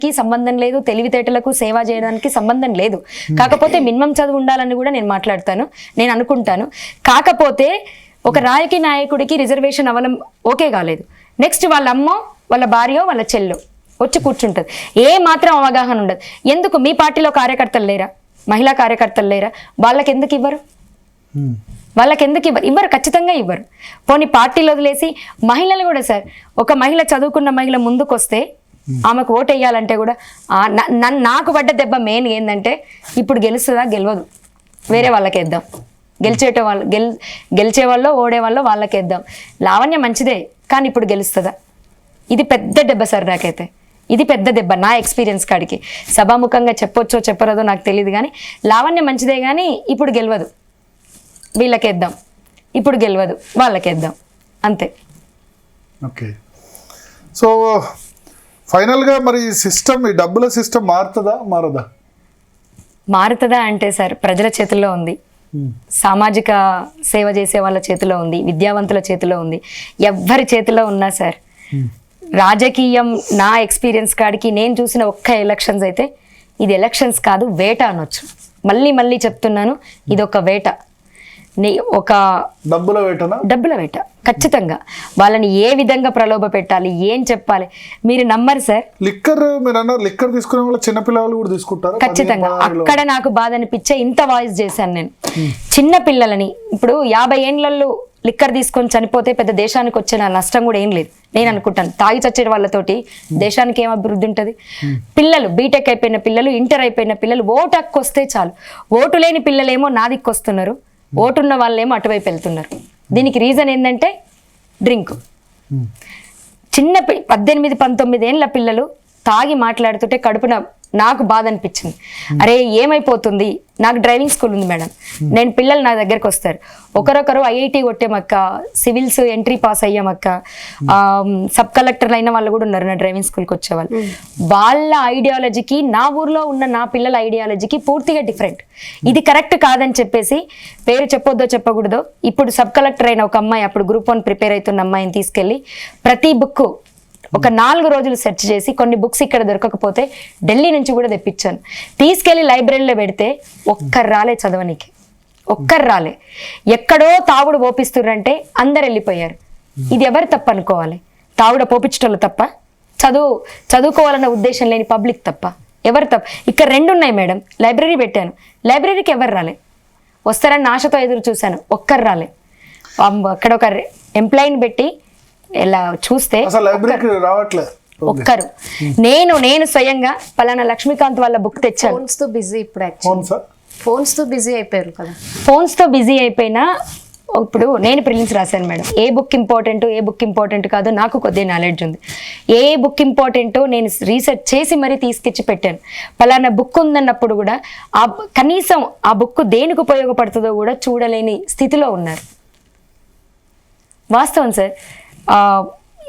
చదువుకి సంబంధం లేదు, తెలివితేటలకు సేవ చేయడానికి సంబంధం లేదు. కాకపోతే మినిమం చదువు ఉండాలని కూడా నేను మాట్లాడతాను, నేను అనుకుంటాను. కాకపోతే ఒక రాజకీయ నాయకుడికి రిజర్వేషన్ అవ్వడం ఓకే కాలేదు, నెక్స్ట్ వాళ్ళ అమ్మో వాళ్ళ భార్యో వాళ్ళ చెల్లో వచ్చి కూర్చుంటుంది, ఏ మాత్రం అవగాహన ఉండదు. ఎందుకు మీ పార్టీలో కార్యకర్తలు లేరా, మహిళా కార్యకర్తలు లేరా? వాళ్ళకి ఎందుకు ఇవ్వరు? వాళ్ళకి ఎందుకు ఇవ్వరు? ఇవ్వరు, ఖచ్చితంగా ఇవ్వరు. పోనీ పార్టీలు వదిలేసి మహిళలు కూడా సార్, ఒక మహిళ చదువుకున్న మహిళ ముందుకు వస్తే ఆమెకు ఓటు వేయాలంటే కూడా నాకు పడ్డ దెబ్బ మెయిన్ ఏంటంటే ఇప్పుడు గెలుస్తుందా గెలవదు, వేరే వాళ్ళకి వేద్దాం, గెలిచే వాళ్ళు ఓడే వాళ్ళు వాళ్ళకి వేద్దాం. లావణ్య మంచిదే కానీ ఇప్పుడు గెలుస్తుందా? ఇది పెద్ద దెబ్బ సార్ నాకైతే, ఇది పెద్ద దెబ్బ నా ఎక్స్పీరియన్స్ కాడికి. సభాముఖంగా చెప్పొచ్చో చెప్పరదో నాకు తెలియదు కానీ లావణ్య మంచిదే కానీ ఇప్పుడు గెలవదు, వీళ్ళకేద్దాం, ఇప్పుడు గెలవదు వాళ్ళకేద్దాం, అంతే. ఓకే, సో ఫైనల్గా మరి సిస్టమ్, ఈ డబ్బుల సిస్టమ్ మారుతుందా మారదా? మారుతుందా అంటే సార్ ప్రజల చేతుల్లో ఉంది, సామాజిక సేవ చేసే వాళ్ళ చేతిలో ఉంది, విద్యావంతుల చేతిలో ఉంది, ఎవ్వరి చేతిలో ఉన్నా సార్. రాజకీయం నా ఎక్స్పీరియన్స్ కాడికి నేను చూసిన ఒక్క ఎలక్షన్స్ అయితే ఇది ఎలక్షన్స్ కాదు, వేట అనొచ్చు. మళ్ళీ చెప్తున్నాను, ఇది ఒక వేట, ఒక డబ్బుల వేటనా? డబ్బుల వేట ఖచ్చితంగా. వాళ్ళని ఏ విధంగా ప్రలోభ పెట్టాలి, ఏం చెప్పాలి మీరు నమ్మరు సార్. లిక్కర్ మీరు అన్నారు, లిక్కర్ తీసుకునే వాళ్ళు చిన్నపిల్లలు కూడా తీసుకుంటారు ఖచ్చితంగా. అక్కడ నాకు బాధ అనిపించే ఇంత వాయిస్ చేశాను నేను. చిన్న పిల్లలని ఇప్పుడు 50 ఏండ్లలో లిక్కర్ తీసుకొని చనిపోతే పెద్ద దేశానికి వచ్చే నష్టం కూడా ఏం లేదు నేను అనుకుంటాను. తాగి చచ్చే వాళ్ళతోటి దేశానికి ఏం అభివృద్ధి ఉంటుంది? పిల్లలు బీటెక్ అయిపోయిన పిల్లలు, ఇంటర్ అయిపోయిన పిల్లలు ఓటు హక్కు వస్తే చాలు, ఓటు లేని పిల్లలేమో నా దిక్కు వస్తున్నారు, ఓటున్న వాళ్ళేమో అటువైపు వెళ్తున్నారు. దీనికి రీజన్ ఏంటంటే డ్రింక్. చిన్న 18-19 ఏళ్ళ పిల్లలు తాగి మాట్లాడుతుంటే కడుపున నాకు బాధ అనిపించింది. అరే ఏమైపోతుంది, నాకు డ్రైవింగ్ స్కూల్ ఉంది మేడం, నేను పిల్లలు నా దగ్గరకు వస్తారు, ఒకరొకరు ఐఐటి కొట్టేమక్క, సివిల్స్ ఎంట్రీ పాస్ అయ్యామక్క, సబ్ కలెక్టర్లు అయిన వాళ్ళు కూడా ఉన్నారు నా డ్రైవింగ్ స్కూల్కి వచ్చేవాళ్ళు. వాళ్ళ ఐడియాలజీకి నా ఊర్లో ఉన్న నా పిల్లల ఐడియాలజీకి పూర్తిగా డిఫరెంట్. ఇది కరెక్ట్ కాదని చెప్పేసి, పేరు చెప్పొద్దో చెప్పకూడదో, ఇప్పుడు సబ్ కలెక్టర్ అయిన ఒక అమ్మాయి, అప్పుడు గ్రూప్ 1 ప్రిపేర్ అవుతున్న అమ్మాయిని తీసుకెళ్ళి ప్రతి బుక్ ఒక 4 రోజులు సెర్చ్ చేసి కొన్ని బుక్స్ ఇక్కడ దొరకకపోతే ఢిల్లీ నుంచి కూడా తెప్పించాను, తీసుకెళ్లి లైబ్రరీలో పెడితే ఒక్కరు రాలే చదవనికి, ఒక్కరు రాలే. ఎక్కడో తాగుడు పోపిస్తుర్రంటే అందరు వెళ్ళిపోయారు. ఇది ఎవరు తప్ప అనుకోవాలి? తాగుడు పోపించటోళ్ళు తప్ప, చదువుకోవాలన్న ఉద్దేశం లేని పబ్లిక్ తప్ప, ఎవరు తప్ప? ఇక్కడ 2 ఉన్నాయి మేడం. లైబ్రరీ పెట్టాను, లైబ్రరీకి ఎవరు రాలే, వస్తారని ఆశతో ఎదురు చూశాను, ఒక్కరు రాలే. అక్కడ ఒక ఎంప్లాయీని పెట్టి ఇలా చూస్తే ఒక్కరు. నేను స్వయంగా పలానా లక్ష్మీకాంత్ వాళ్ళ బుక్ తెచ్చాను. ఫోన్స్ తో బిజీ అయిపోయారు కదా. ఫోన్స్ తో బిజీ అయిపోయినా ఇప్పుడు నేను ప్రిలిమ్స్ రాశాను మేడం. ఏ బుక్ ఇంపార్టెంట్ కాదో నాకు కొద్దిగా నాలెడ్జ్ ఉంది. ఏ బుక్ ఇంపార్టెంటో నేను రీసెర్చ్ చేసి మరీ తీసుకొచ్చి పెట్టాను. పలానా బుక్ ఉందన్నప్పుడు కూడా కనీసం ఆ బుక్ దేనికి ఉపయోగపడుతుందో కూడా చూడలేని స్థితిలో ఉన్నారు. వాస్తవం సార్.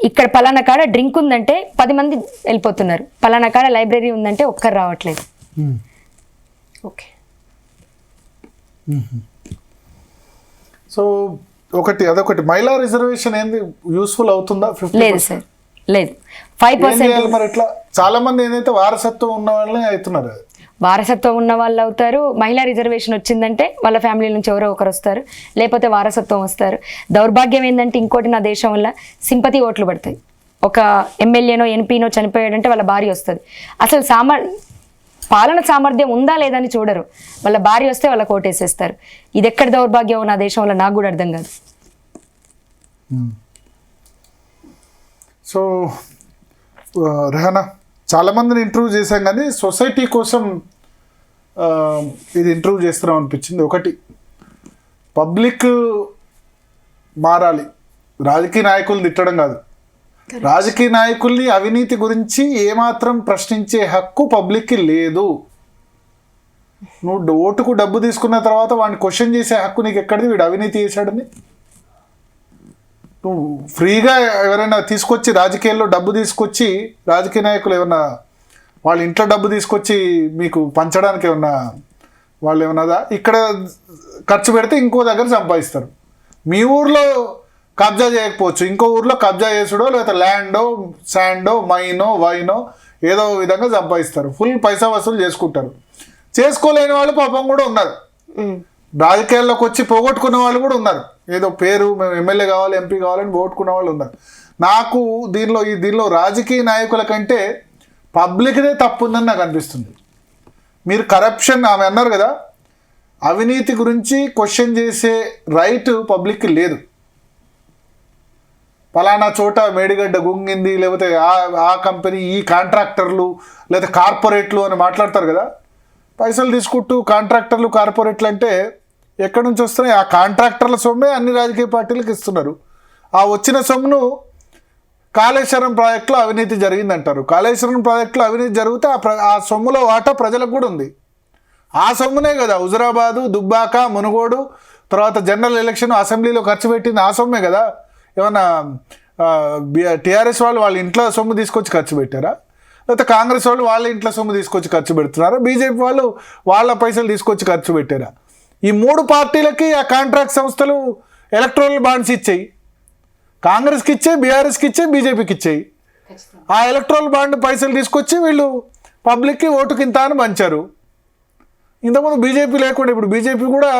ఇక్కడ పలానా కాడ డ్రింక్ ఉందంటే 10 మంది వెళ్ళిపోతున్నారు, పలానా కాడ లైబ్రరీ ఉందంటే ఒక్కరు రావట్లేదు. ఓకే, సో అదొకటి మహిళా రిజర్వేషన్ ఏంది యూస్ఫుల్ అవుతుందా? లేదు సార్, లేదు. 5% మరి ఇట్లా చాలా మంది ఏదైతే వారసత్వం ఉన్న వాళ్ళని అవుతున్నారు. వారసత్వం ఉన్న వాళ్ళు అవుతారు. మహిళా రిజర్వేషన్ వచ్చిందంటే వాళ్ళ ఫ్యామిలీ నుంచి ఎవరో ఒకరు వస్తారు, లేకపోతే వారసత్వం వస్తారు. దౌర్భాగ్యం ఏంటంటే ఇంకోటి, నా దేశం వల్ల సింపతి ఓట్లు పడతాయి. ఒక ఎమ్మెల్యేనో ఎంపీనో చనిపోయాడంటే వాళ్ళ భార్య వస్తుంది. అసలు పాలన సామర్థ్యం ఉందా లేదని చూడరు, వాళ్ళ భార్య వస్తే వాళ్ళకి ఓటేసేస్తారు. ఇది ఎక్కడ దౌర్భాగ్యం నా దేశం వల్ల నాకు కూడా అర్థం కాదు. సో రెహానా, చాలామందిని ఇంటర్వ్యూ చేశాం కానీ సొసైటీ కోసం ఇది ఇంటర్వ్యూ చేస్తున్నాం అనిపించింది. ఒకటి, పబ్లిక్ మారాలి, రాజకీయ నాయకుల్ని తిట్టడం కాదు. రాజకీయ నాయకుల్ని అవినీతి గురించి ఏమాత్రం ప్రశ్నించే హక్కు పబ్లిక్కి లేదు. నువ్వు ఓటుకు డబ్బు తీసుకున్న తర్వాత వాడిని క్వశ్చన్ చేసే హక్కు నీకు ఎక్కడిది? వీడు అవినీతి చేశాడని నువ్వు ఫ్రీగా ఎవరైనా తీసుకొచ్చి రాజకీయాల్లో డబ్బు తీసుకొచ్చి, రాజకీయ నాయకులు ఏమన్నా వాళ్ళ ఇంట్లో డబ్బు తీసుకొచ్చి మీకు పంచడానికి ఏమన్నా వాళ్ళు ఏమన్నదా? ఇక్కడ ఖర్చు పెడితే ఇంకో దగ్గర సంపాదిస్తారు. మీ ఊర్లో కబ్జా చేయకపోవచ్చు, ఇంకో ఊర్లో కబ్జా చేసుడో, లేకపోతే ల్యాండో, శాండో, మైనో, వైనో ఏదో విధంగా సంపాదిస్తారు, ఫుల్ పైసా వసూలు చేసుకుంటారు. చేసుకోలేని వాళ్ళు పాపం కూడా ఉన్నారు, రాజకీయాల్లోకి వచ్చి పోగొట్టుకున్న వాళ్ళు కూడా ఉన్నారు. ఏదో పేరు మేము ఎమ్మెల్యే కావాలి ఎంపీ కావాలని పోగొట్టుకున్న వాళ్ళు ఉన్నారు. నాకు దీనిలో రాజకీయ నాయకుల కంటే పబ్లిక్దే తప్పు ఉందని నాకు అనిపిస్తుంది. మీరు కరప్షన్, ఆమె అన్నారు కదా, అవినీతి గురించి క్వశ్చన్ చేసే రైట్ పబ్లిక్కి లేదు. పలానా చోట మేడిగడ్డ గుంగింది, లేకపోతే ఆ కంపెనీ, ఈ కాంట్రాక్టర్లు లేదా కార్పొరేట్లు అని మాట్లాడతారు కదా. పైసలు తీసుకుంటూ కాంట్రాక్టర్లు కార్పొరేట్లు అంటే ఎక్కడి నుంచి వస్తున్నాయి? ఆ కాంట్రాక్టర్ల సొమ్మే అన్ని రాజకీయ పార్టీలకు ఇస్తున్నారు. ఆ వచ్చిన సొమ్మును కాళేశ్వరం ప్రాజెక్టులో అవినీతి జరిగిందంటారు. కాళేశ్వరం ప్రాజెక్టులో అవినీతి జరిగితే ఆ సొమ్ములో వాటా ప్రజలకు కూడా ఉంది. ఆ సొమ్మునే కదా హుజురాబాదు, దుబ్బాక, మునుగోడు, తర్వాత జనరల్ ఎలక్షన్ అసెంబ్లీలో ఖర్చు పెట్టింది ఆ సొమ్మే కదా. ఏమన్నా టీఆర్ఎస్ వాళ్ళు వాళ్ళ ఇంట్లో సొమ్ము తీసుకొచ్చి ఖర్చు పెట్టారా? లేకపోతే కాంగ్రెస్ వాళ్ళు వాళ్ళ ఇంట్లో సొమ్ము తీసుకొచ్చి ఖర్చు పెడుతున్నారా? బీజేపీ వాళ్ళు వాళ్ళ పైసలు తీసుకొచ్చి ఖర్చు పెట్టారా? ఈ 3 పార్టీలకి ఆ కాంట్రాక్ట్ సంస్థలు ఎలక్ట్రల్ బాండ్స్ ఇచ్చాయి. కాంగ్రెస్కి ఇచ్చాయి, బీఆర్ఎస్కి ఇచ్చాయి, బీజేపీకి ఇచ్చాయి. ఆ ఎలక్ట్రల్ బాండ్ పైసలు తీసుకొచ్చి వీళ్ళు పబ్లిక్కి ఓటుకింత అని పంచారు. ఇంతకుముందు బీజేపీ లేకుండా ఇప్పుడు బీజేపీ కూడా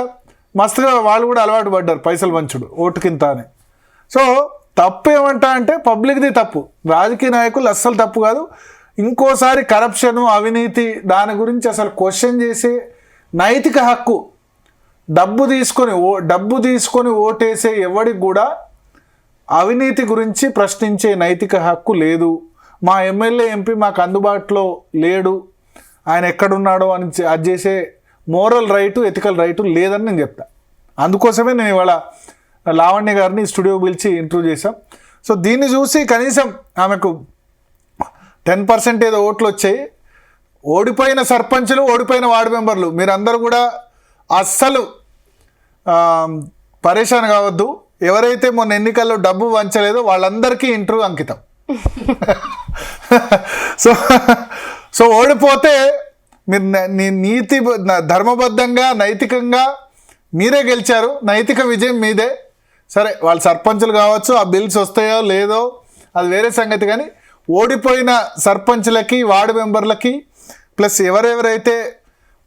మస్తుగా వాళ్ళు కూడా అలవాటు పడ్డారు పైసలు పంచుడు ఓటుకింత అని. సో తప్పు ఏమంటా అంటే పబ్లిక్ది తప్పు, రాజకీయ నాయకులు అస్సలు తప్పు కాదు. ఇంకోసారి కరప్షను, అవినీతి దాని గురించి అసలు క్వశ్చన్ చేసే నైతిక హక్కు, డబ్బు తీసుకొని ఓటేసే ఎవడికి కూడా అవినీతి గురించి ప్రశ్నించే నైతిక హక్కు లేదు. మా ఎమ్మెల్యే ఎంపీ మాకు అందుబాటులో లేడు, ఆయన ఎక్కడున్నాడో అని అది చేసే మోరల్ రైటు, ఎథికల్ రైటు లేదని నేను చెప్తా. అందుకోసమే నేను ఇవాళ లావణ్య గారిని స్టూడియో పిలిచి ఇంటర్వ్యూ చేశాం. సో దీన్ని చూసి కనీసం ఆమెకు 10% ఏదో ఓట్లు వచ్చాయి. ఓడిపోయిన సర్పంచులు, ఓడిపోయిన వార్డు మెంబర్లు మీరందరూ కూడా అస్సలు పరేషాన్ కావద్దు. ఎవరైతే మొన్న ఎన్నికల్లో డబ్బు వంచలేదో వాళ్ళందరికీ ఇంటర్వ్యూ అంకితం. సో ఓడిపోతే మీరు నీతి ధర్మబద్ధంగా నైతికంగా మీరే గెలిచారు, నైతిక విజయం మీదే. సరే వాళ్ళు సర్పంచులు కావచ్చు, ఆ బిల్స్ వస్తాయో లేదో అది వేరే సంగతి. కానీ ఓడిపోయిన సర్పంచులకి, వార్డు మెంబర్లకి, ప్లస్ ఎవరెవరైతే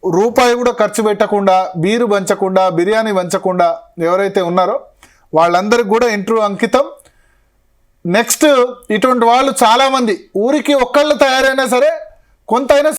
రూపాయి కూడా ఖర్చు పెట్టకుండా, బీరు పంచకుండా, బిర్యానీ పంచకుండా ఎవరైతే ఉన్నారో వాళ్ళందరికీ కూడా ఇంటర్వ్యూ అంకితం. నెక్స్ట్ ఇటువంటి వాళ్ళు చాలామంది, ఊరికి ఒక్కళ్ళు తయారైనా సరే కొంత అయినా